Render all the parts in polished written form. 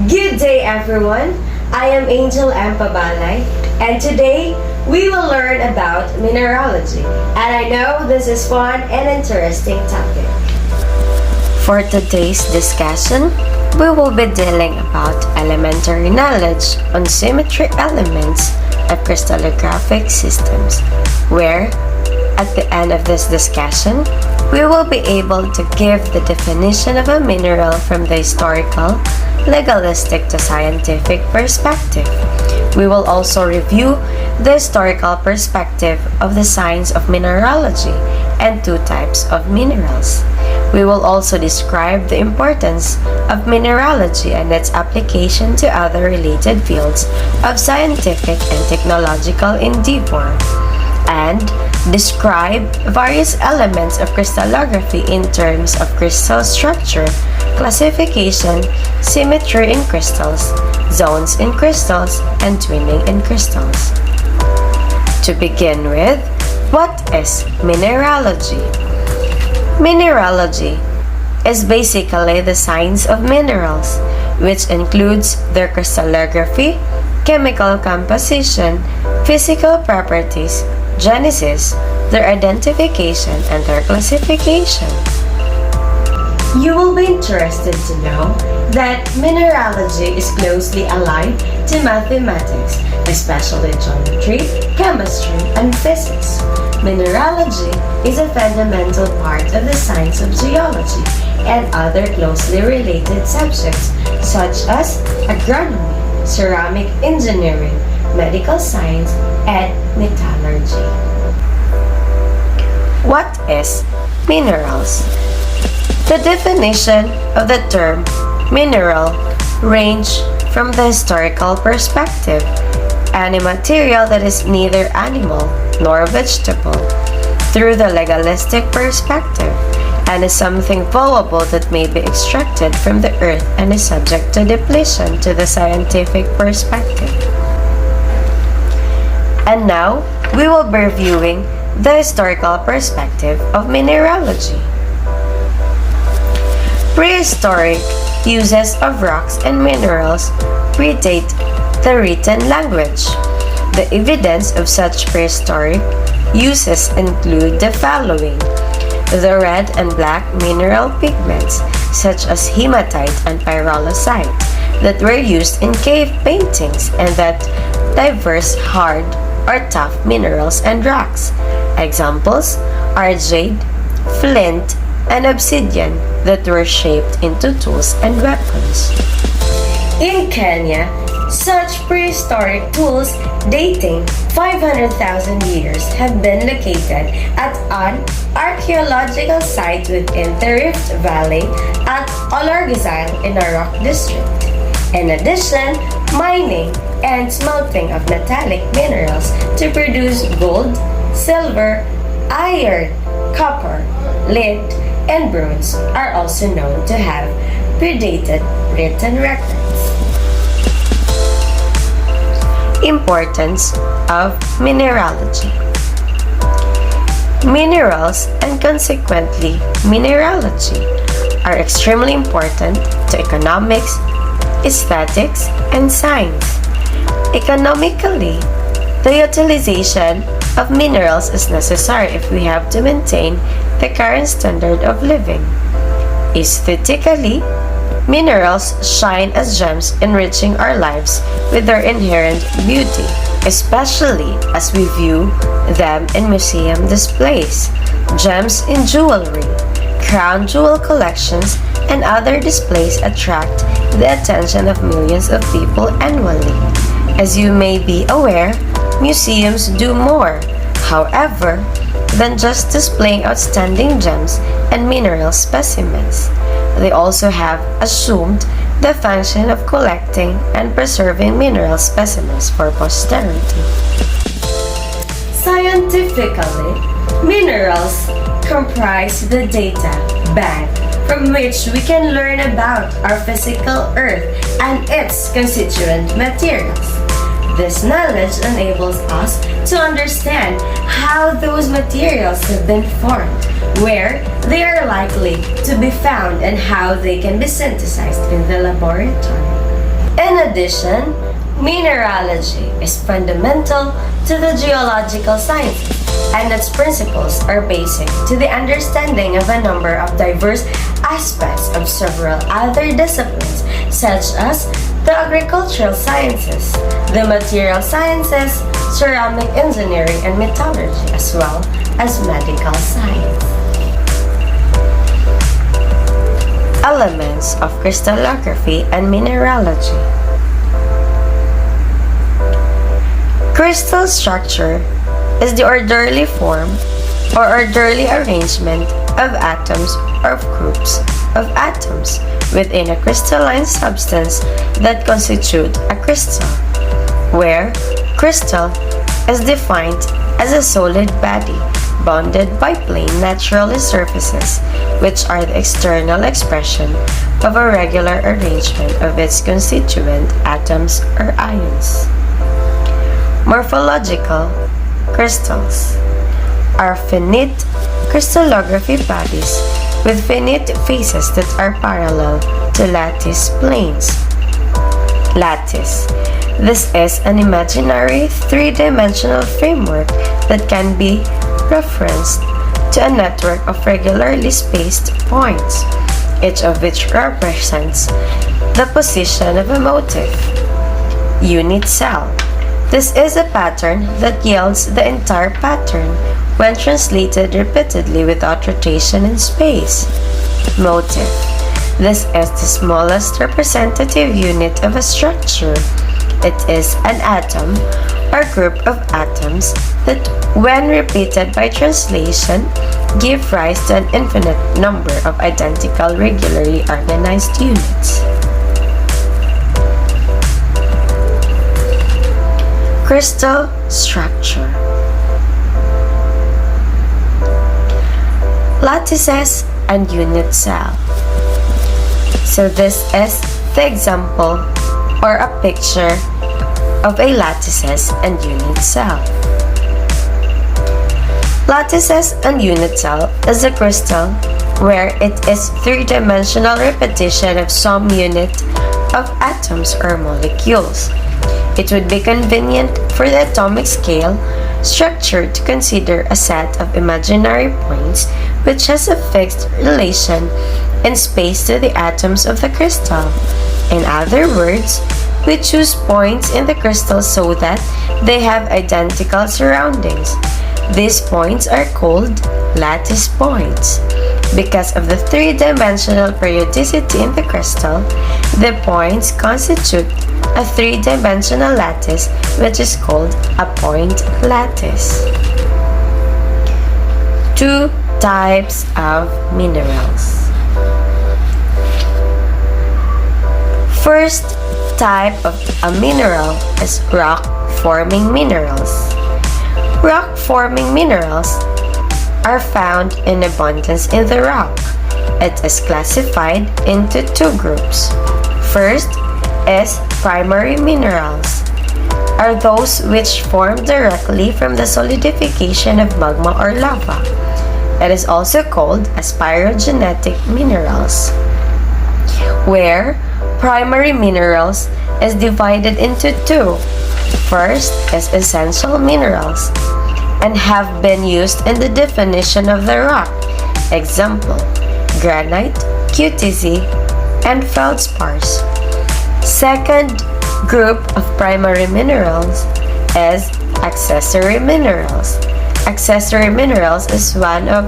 Good day, everyone. I am Angel M. Pabalay, and today we will learn about mineralogy. And I know this is fun and interesting topic. For today's discussion, we will be dealing about elementary knowledge on symmetry elements of crystallographic systems, where at the end of this discussion, we will be able to give the definition of a mineral from the historical, legalistic to scientific perspective. We will also review the historical perspective of the science of mineralogy and two types of minerals. We will also describe the importance of mineralogy and its application to other related fields of scientific and technological endeavor, and describe various elements of crystallography in terms of crystal structure, classification, symmetry in crystals, zones in crystals, and twinning in crystals. To begin with, what is mineralogy? Mineralogy is basically the science of minerals, which includes their crystallography, chemical composition, physical properties, genesis, their identification, and their classification. You will be interested to know that mineralogy is closely allied to mathematics, especially geometry, chemistry, and physics. Mineralogy is a fundamental part of the science of geology and other closely related subjects such as agronomy, ceramic engineering, medical science, and metallurgy. What is minerals? The definition of the term mineral range from the historical perspective, any material that is neither animal nor vegetable, through the legalistic perspective, and is something valuable that may be extracted from the earth and is subject to depletion to the scientific perspective. And now, we will be reviewing the historical perspective of mineralogy. Prehistoric uses of rocks and minerals predate the written language. The evidence of such prehistoric uses include the following: the red and black mineral pigments, such as hematite and pyrolusite, that were used in cave paintings, and that diverse hard or tough minerals and rocks. Examples are jade, flint, and obsidian that were shaped into tools and weapons. In Kenya, such prehistoric tools dating 500,000 years have been located at an archaeological site within the Rift Valley at Olorgesailie in a rock district. In addition, mining and smelting of metallic minerals to produce gold, silver, iron, copper, lead, and bronze are also known to have predated written records. Importance of mineralogy. Minerals, and consequently mineralogy, are extremely important to economics, aesthetics, and science. Economically, the utilization of minerals is necessary if we have to maintain the current standard of living. Aesthetically, minerals shine as gems, enriching our lives with their inherent beauty, especially as we view them in museum displays. Gems in jewelry, crown jewel collections, and other displays attract the attention of millions of people annually. As you may be aware, museums do more, however, than just displaying outstanding gems and mineral specimens. They also have assumed the function of collecting and preserving mineral specimens for posterity. Scientifically, minerals comprise the data bank from which we can learn about our physical earth and its constituent materials. This knowledge enables us to understand how those materials have been formed, where they are likely to be found, and how they can be synthesized in the laboratory. In addition, mineralogy is fundamental to the geological sciences, and its principles are basic to the understanding of a number of diverse aspects of several other disciplines, such as the agricultural sciences, the material sciences, ceramic engineering and metallurgy, as well as medical science. Elements of crystallography and mineralogy. Crystal structure is the orderly form or orderly arrangement of atoms or groups of atoms within a crystalline substance that constitute a crystal, where crystal is defined as a solid body bounded by plane naturally surfaces, which are the external expression of a regular arrangement of its constituent atoms or ions. Morphological crystals are finite crystallography bodies with finite faces that are parallel to lattice planes. Lattice. This is an imaginary three-dimensional framework that can be referenced to a network of regularly spaced points, each of which represents the position of a motif. Unit cell. This is a pattern that yields the entire pattern when translated repeatedly without rotation in space. Motif. This is the smallest representative unit of a structure. It is an atom or group of atoms that, when repeated by translation, give rise to an infinite number of identical regularly organized units. Crystal structure. Lattices and unit cell. So this is the example or a picture of a lattices and unit cell. Lattices and unit cell is a crystal where it is three-dimensional repetition of some unit of atoms or molecules. It would be convenient for the atomic scale structure to consider a set of imaginary points which has a fixed relation in space to the atoms of the crystal. In other words, we choose points in the crystal so that they have identical surroundings. These points are called lattice points. Because of the three-dimensional periodicity in the crystal, the points constitute a three-dimensional lattice, which is called a point lattice. Two types of minerals. First type of a mineral is rock-forming minerals. Rock-forming minerals are found in abundance in the rock. It is classified into two groups. First is primary minerals, are those which form directly from the solidification of magma or lava. It is also called as pyrogenetic minerals, where primary minerals is divided into two. First is essential minerals and have been used in the definition of the rock. Example, granite, QTZ, and feldspars. Second group of primary minerals is accessory minerals. Accessory minerals is one of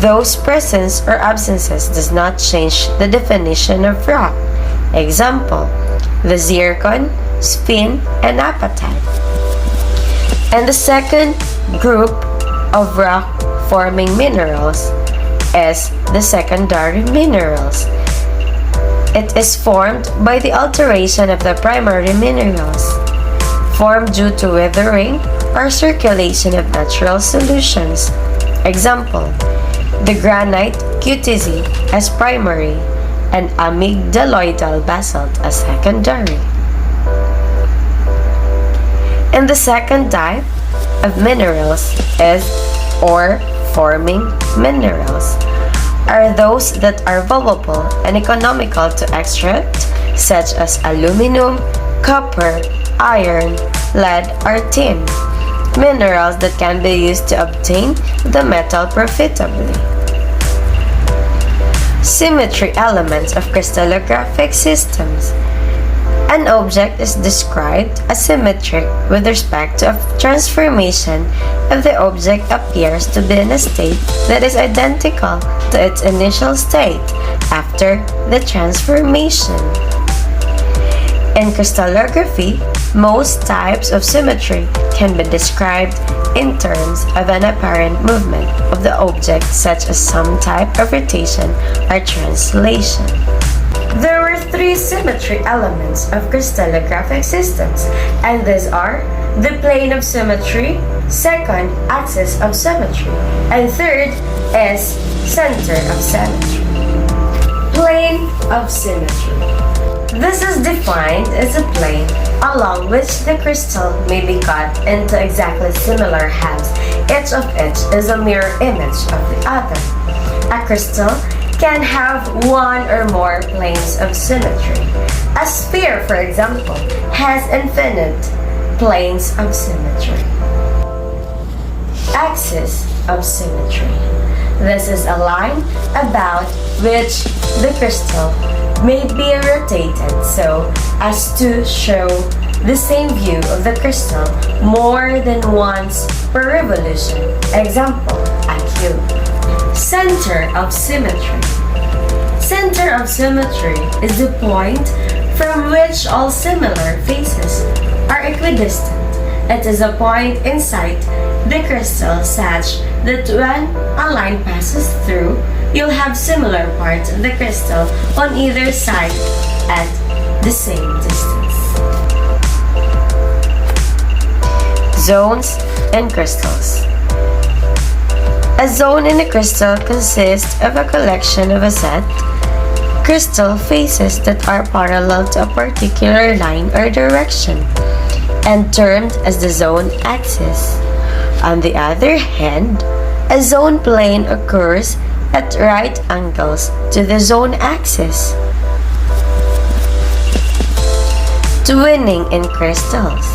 those presence or absences does not change the definition of rock. Example, the zircon, spin, and apatite. And the second group of rock-forming minerals is the secondary minerals. It is formed by the alteration of the primary minerals, formed due to weathering or circulation of natural solutions. Example, the granite QTZ as primary and amygdaloidal basalt as secondary. And the second type of minerals is ore-forming minerals, are those that are valuable and economical to extract such as aluminum, copper, iron, lead, or tin, minerals that can be used to obtain the metal profitably. Symmetry elements of crystallographic systems. An object is described as symmetric with respect to a transformation if the object appears to be in a state that is identical to its initial state after the transformation. In crystallography, most types of symmetry can be described in terms of an apparent movement of the object, such as some type of rotation or translation. There are three symmetry elements of crystallographic systems, and these are the plane of symmetry, second, axis of symmetry, and third is center of symmetry. Plane of symmetry. This is defined as a plane along which the crystal may be cut into exactly similar halves, each of which is a mirror image of the other. A crystal can have one or more planes of symmetry. A sphere, for example, has infinite planes of symmetry. Axis of symmetry. This is a line about which the crystal may be rotated so as to show the same view of the crystal more than once per revolution. Example, a cube. Center of symmetry. Center of symmetry is the point from which all similar faces are equidistant. It is a point inside the crystal such that when a line passes through, you'll have similar parts of the crystal on either side at the same distance. Zones and crystals. A zone in a crystal consists of a collection of a set crystal faces that are parallel to a particular line or direction and termed as the zone axis. On the other hand, a zone plane occurs at right angles to the zone axis. Twinning in crystals.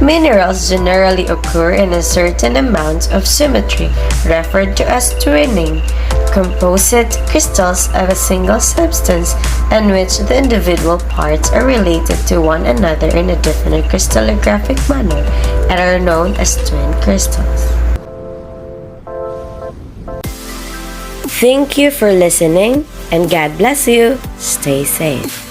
Minerals generally occur in a certain amount of symmetry, referred to as twinning. Composite crystals of a single substance in which the individual parts are related to one another in a definite crystallographic manner and are known as twin crystals. Thank you for listening, and God bless you. Stay safe.